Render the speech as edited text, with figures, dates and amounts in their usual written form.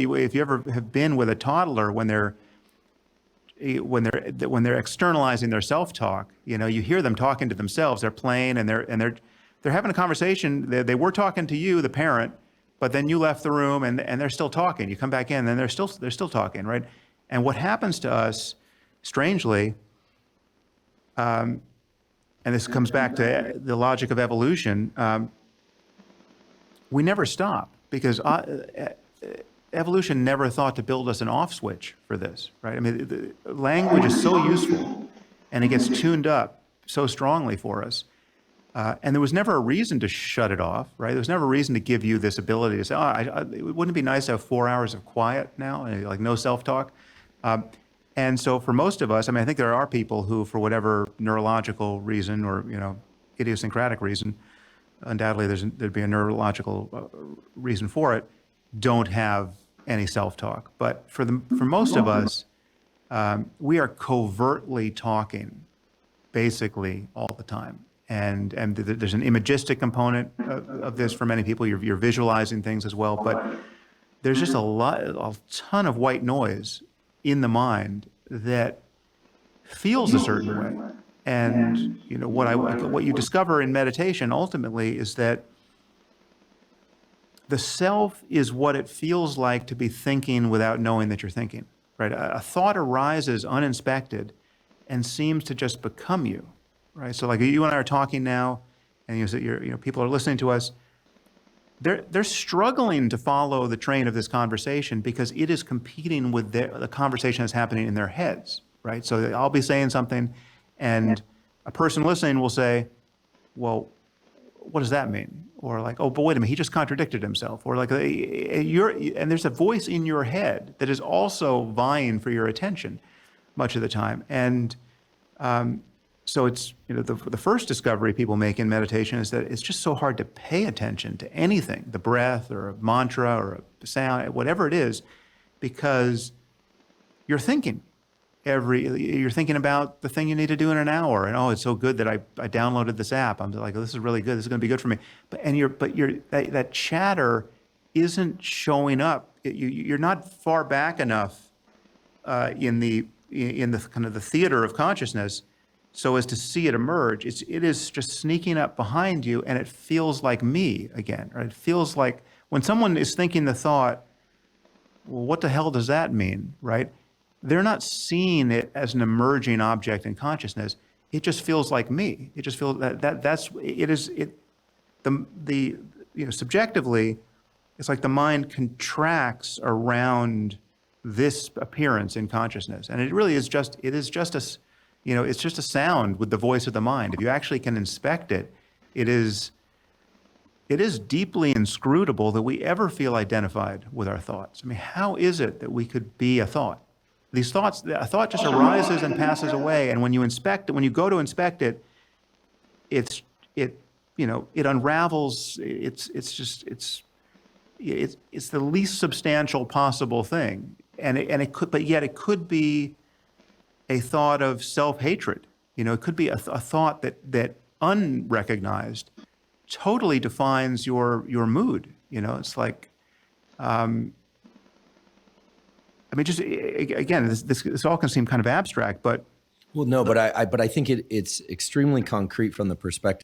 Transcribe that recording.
if you ever have been with a toddler when they're externalizing their self-talk, you hear them talking to themselves. They're playing and they're having a conversation. They were talking to you, the parent, but then you left the room and they're still talking. You come back in and they're still talking, right? And what happens to us, strangely, and this comes back to the logic of evolution, we never stop because evolution never thought to build us an off switch for this, right? I mean, the language is so useful and it gets tuned up so strongly for us. And there was never a reason to shut it off, right? There was never a reason to give you this ability to say, wouldn't it be nice to have 4 hours of quiet now, like no self-talk? And so for most of us, I mean, I think there are people who, for whatever neurological reason or, idiosyncratic reason, undoubtedly there'd be a neurological reason for it, don't have any self-talk. But for most of us, we are covertly talking basically all the time. And there's an imagistic component of this for many people. You're visualizing things as well, but there's just a ton of white noise in the mind that feels a certain way. And what you discover in meditation ultimately is that the self is what it feels like to be thinking without knowing that you're thinking, right? A thought arises uninspected and seems to just become you, right? So like you and I are talking now, and people are listening to us. They're struggling to follow the train of this conversation because it is competing with the conversation that's happening in their heads, right? So I'll be saying something, and a person listening will say, "Well, what does that mean?" Or like, "Oh, but wait a minute, he just contradicted himself." Or like, and there's a voice in your head that is also vying for your attention much of the time. And so it's, the first discovery people make in meditation is that it's just so hard to pay attention to anything, the breath or a mantra or a sound, whatever it is, because you're thinking. You're thinking about the thing you need to do in an hour, and it's so good that I downloaded this app. I'm like, this is really good. This is going to be good for me. But that chatter isn't showing up. You're not far back enough in the kind of the theater of consciousness so as to see it emerge. It is just sneaking up behind you, and it feels like me again. Right? It feels like when someone is thinking the thought, well, what the hell does that mean, right? They're not seeing it as an emerging object in consciousness. It just feels like me. It just feels subjectively, it's like the mind contracts around this appearance in consciousness, and it really is just it's just a sound with the voice of the mind. If you actually can inspect it, it is deeply inscrutable that we ever feel identified with our thoughts. I mean, how is it that we could be a thought? These thoughts, a thought just arises and passes away, and when you go to inspect it, it unravels. It's the least substantial possible thing, and it could be a thought of self-hatred. It could be a thought that unrecognized totally defines your mood. It's like. I mean, just again, this all can seem kind of abstract, but well, no, but I think it's extremely concrete from the perspective